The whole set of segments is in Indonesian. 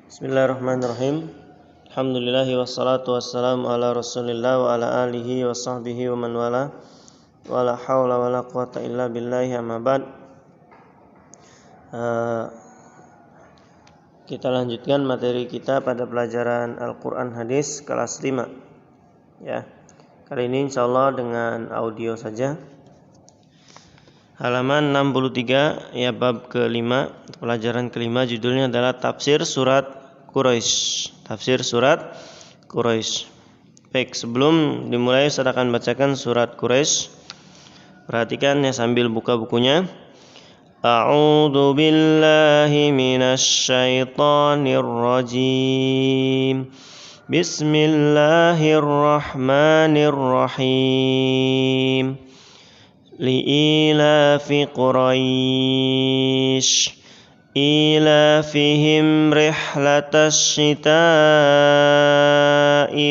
Bismillahirrahmanirrahim. Alhamdulillahi wassalatu wassalamu ala rasulillah wa ala alihi wa sahbihi wa man wala wa la hawla wa la quwata illa billahi amma ba'd. Kita lanjutkan materi kita pada pelajaran Al-Quran Hadis kelas 5 ya. Kali ini insyaallah dengan audio saja. Halaman 63 ya, bab kelima, pelajaran kelima, judulnya adalah Tafsir Surat Quraisy. Tafsir Surat Quraisy. Baik, sebelum dimulai saya akan bacakan surat Quraisy. Perhatikan ya sambil buka bukunya. A'udzu billahi minasy syaithanir rajim. Bismillahirrahmanirrahim. Li'ilafi Quraisy ilafihim rihlatas syita'i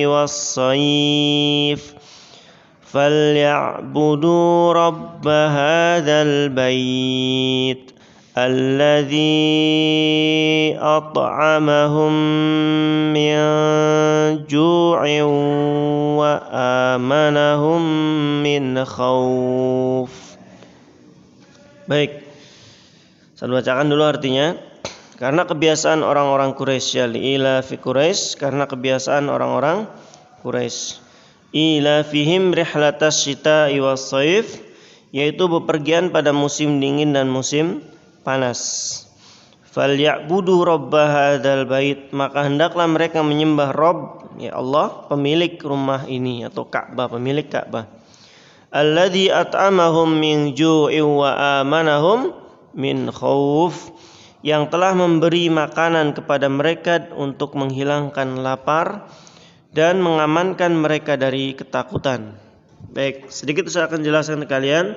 was-sayf falya'budu rabb hadzal bait alladzi at'amahum min ju'in wa amanahum min khauf. Baik, saya bacakan dulu artinya. Karena kebiasaan orang-orang Quraisy, ya, ila fi Quraisy, karena kebiasaan orang-orang Quraisy. Ila fihim rihlatas syita'i was-sayf, yaitu bepergian pada musim dingin dan musim panas. Falyabudu rabba hadzal bait, maka hendaklah mereka menyembah Rabb, ya Allah, pemilik rumah ini atau Ka'bah, pemilik Ka'bah. Alladzi at'amahum min ju'in wa amanahum min khauf, yang telah memberi makanan kepada mereka untuk menghilangkan lapar dan mengamankan mereka dari ketakutan. Baik, sedikit saya akan jelaskan ke kalian.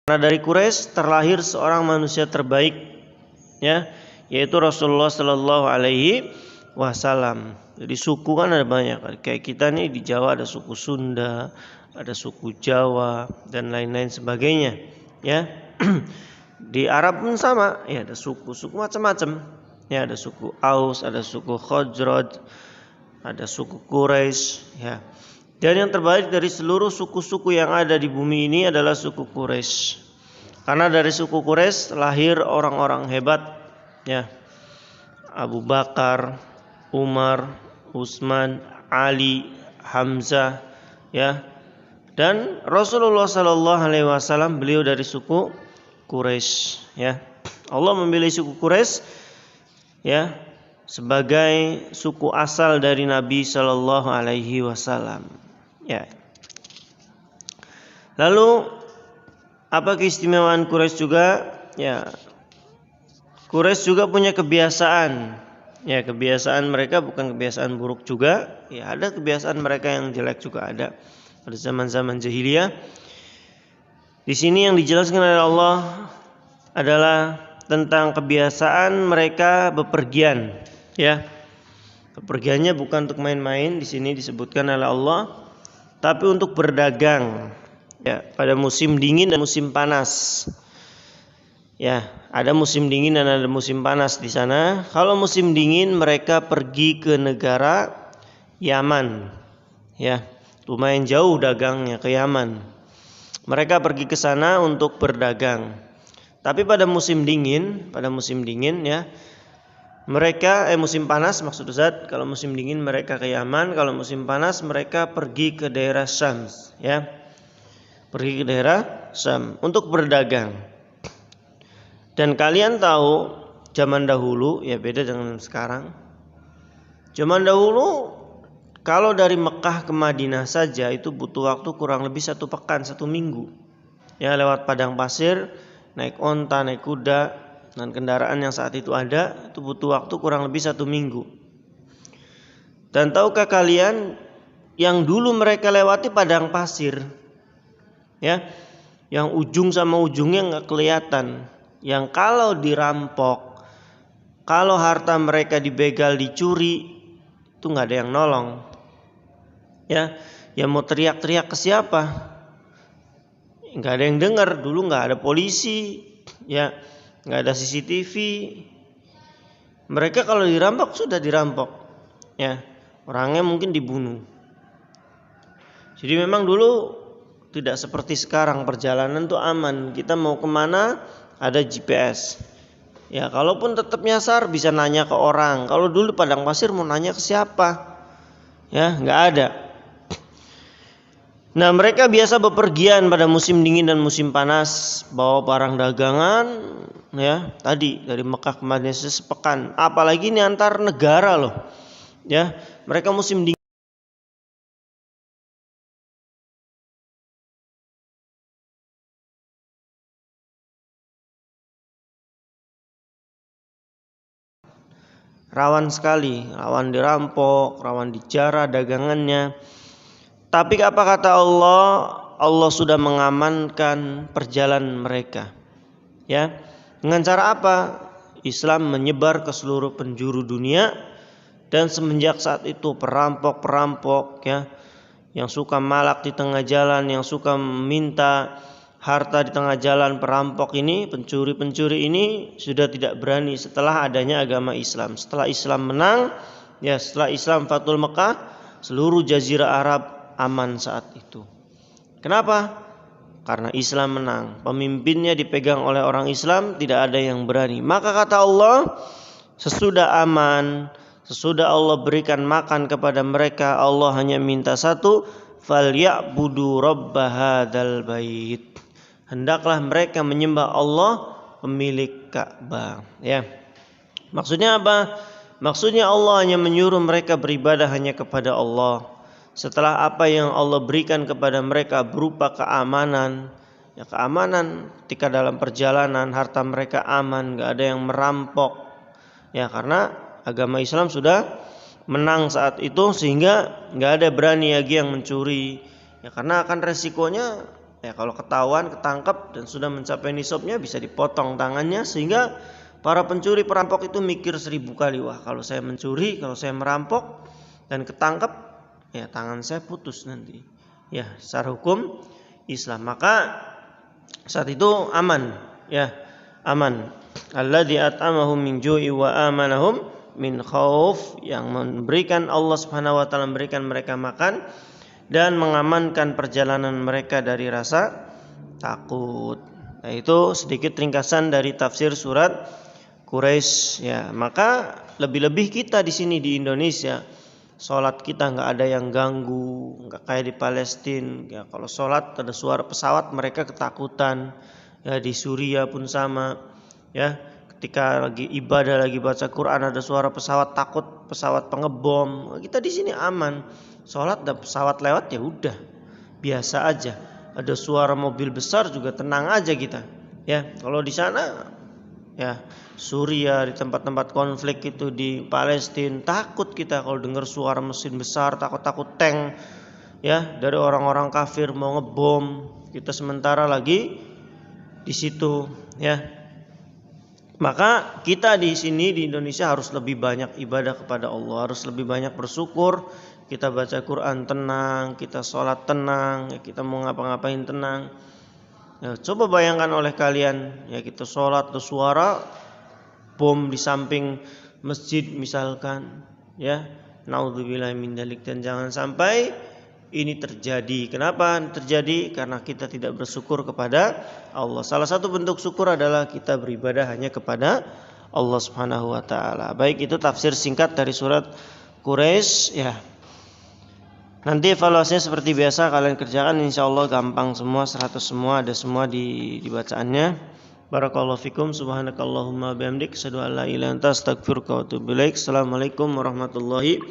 Karena dari Quraisy terlahir seorang manusia terbaik, ya, yaitu Rasulullah Sallallahu Alaihi Wasallam. Jadi suku kan ada banyak. Kayak kita nih di Jawa ada suku Sunda, ada suku Jawa dan lain-lain sebagainya. Ya, di Arab pun sama. Ya, ada suku-suku macam-macam. Ya, ada suku Aus, ada suku Khazraj, ada suku Quraisy. Ya. Dan yang terbaik dari seluruh suku-suku yang ada di bumi ini adalah suku Quraisy. Karena dari suku Quraisy lahir orang-orang hebat, ya. Abu Bakar, Umar, Utsman, Ali, Hamzah, ya. Dan Rasulullah sallallahu alaihi wasallam beliau dari suku Quraisy, ya. Allah memilih suku Quraisy, ya, sebagai suku asal dari Nabi sallallahu alaihi wasallam. Ya. Lalu apa keistimewaan Quraisy juga? Ya. Quraisy juga punya kebiasaan. Ya, kebiasaan mereka bukan kebiasaan buruk juga. Ya, ada kebiasaan mereka yang jelek juga ada pada zaman-zaman jahiliyah. Di sini yang dijelaskan oleh Allah adalah tentang kebiasaan mereka bepergian, ya. Bepergiannya bukan untuk main-main, di sini disebutkan oleh Allah, tapi untuk berdagang, ya, pada musim dingin dan musim panas. Ya, ada musim dingin dan ada musim panas di sana. Kalau musim dingin mereka pergi ke negara Yaman. Ya, lumayan jauh dagangnya ke Yaman. Mereka pergi ke sana untuk berdagang. Tapi pada musim dingin ya, mereka musim panas maksud Ustaz, kalau musim dingin mereka ke Yaman, kalau musim panas mereka pergi ke daerah Syam, ya. Pergi ke daerah Syam untuk berdagang. Dan kalian tahu zaman dahulu, ya beda dengan sekarang. Zaman dahulu kalau dari Mekah ke Madinah saja itu butuh waktu kurang lebih 1 pekan, 1 minggu. Ya, lewat padang pasir, naik onta, naik kuda, dan kendaraan yang saat itu ada, itu butuh waktu kurang lebih 1 minggu. Dan tahukah kalian yang dulu mereka lewati padang pasir, ya, yang ujung sama ujungnya nggak kelihatan, yang kalau dirampok, kalau harta mereka dibegal, dicuri, itu nggak ada yang nolong. Ya, yang mau teriak-teriak ke siapa? Nggak ada yang dengar. Dulu nggak ada polisi, ya, nggak ada CCTV. Mereka kalau dirampok sudah dirampok, ya, orangnya mungkin dibunuh. Jadi memang dulu tidak seperti sekarang, perjalanan tuh aman. Kita mau kemana ada GPS. Ya, kalaupun tetap nyasar bisa nanya ke orang. Kalau dulu padang pasir mau nanya ke siapa? Ya, nggak ada. Nah, mereka biasa bepergian pada musim dingin dan musim panas, bawa barang dagangan, ya, tadi dari Mekah ke Madinah sepekan. Apalagi ini antar negara loh. Ya, mereka musim dingin rawan sekali, rawan dirampok, rawan dijarah dagangannya. Tapi apa kata Allah? Allah sudah mengamankan perjalanan mereka. Ya. Dengan cara apa? Islam menyebar ke seluruh penjuru dunia, dan semenjak saat itu perampok-perampok, ya, yang suka malak di tengah jalan, yang suka meminta harta di tengah jalan, perampok ini, pencuri-pencuri ini sudah tidak berani setelah adanya agama Islam. Setelah Islam menang, ya, setelah Islam Fathul Mekah, seluruh jazirah Arab aman saat itu. Kenapa? Karena Islam menang. Pemimpinnya dipegang oleh orang Islam, tidak ada yang berani. Maka kata Allah, sesudah aman, sesudah Allah berikan makan kepada mereka, Allah hanya minta satu, falyabudu rabb hadzal bait. Hendaklah mereka menyembah Allah pemilik Ka'bah. Ya. Maksudnya apa? Maksudnya Allah hanya menyuruh mereka beribadah hanya kepada Allah. Setelah apa yang Allah berikan kepada mereka berupa keamanan, ya, keamanan ketika dalam perjalanan, harta mereka aman, gak ada yang merampok, ya, karena agama Islam sudah menang saat itu, sehingga gak ada berani lagi yang mencuri, ya, karena akan resikonya, ya, kalau ketahuan, ketangkap dan sudah mencapai nisabnya bisa dipotong tangannya, sehingga para pencuri perampok itu mikir 1000 kali, wah, kalau saya mencuri, kalau saya merampok dan ketangkap, ya, tangan saya putus nanti, ya, secara hukum Islam. Maka saat itu aman, ya, aman. Alladzi at'amahum min ju'i wa amanahum min khauf, yang memberikan Allah Subhanahu wa taala memberikan mereka makan dan mengamankan perjalanan mereka dari rasa takut. Nah, itu sedikit ringkasan dari tafsir surat Quraisy, ya. Maka lebih-lebih kita di sini di Indonesia, sholat kita nggak ada yang ganggu, nggak kayak di Palestina. Ya, kalau sholat ada suara pesawat mereka ketakutan. Ya, di Suriah pun sama. Ya, ketika lagi ibadah, lagi baca Quran ada suara pesawat, takut pesawat pengebom. Kita di sini aman. Sholat ada pesawat lewat, ya udah biasa aja. Ada suara mobil besar juga tenang aja kita. Ya, kalau di sana, ya, Suriah, di tempat-tempat konflik itu di Palestina, takut kita kalau dengar suara mesin besar, takut tank, ya, dari orang-orang kafir mau ngebom. Kita sementara lagi di situ, ya. Maka kita di sini di Indonesia harus lebih banyak ibadah kepada Allah, harus lebih banyak bersyukur. Kita baca Quran tenang, kita sholat tenang, ya, kita mau ngapa-ngapain tenang. Ya, coba bayangkan oleh kalian, ya, kita sholat ada suara bom di samping masjid misalkan, ya, naudzubillah min dzalik, dan jangan sampai ini terjadi. Kenapa terjadi? Karena kita tidak bersyukur kepada Allah. Salah satu bentuk syukur adalah kita beribadah hanya kepada Allah Subhanahu wa taala. Baik, itu tafsir singkat dari surat Quraisy, ya. Nanti evaluasinya seperti biasa kalian kerjakan, insyaallah gampang semua, 100 semua, ada semua di bacaannya. Barakallahu fikum, subhanakallahumma bihamdik, asyhadu an la ilaha illa anta, astaghfiruka wa atubu ilaik. Assalamualaikum warahmatullahi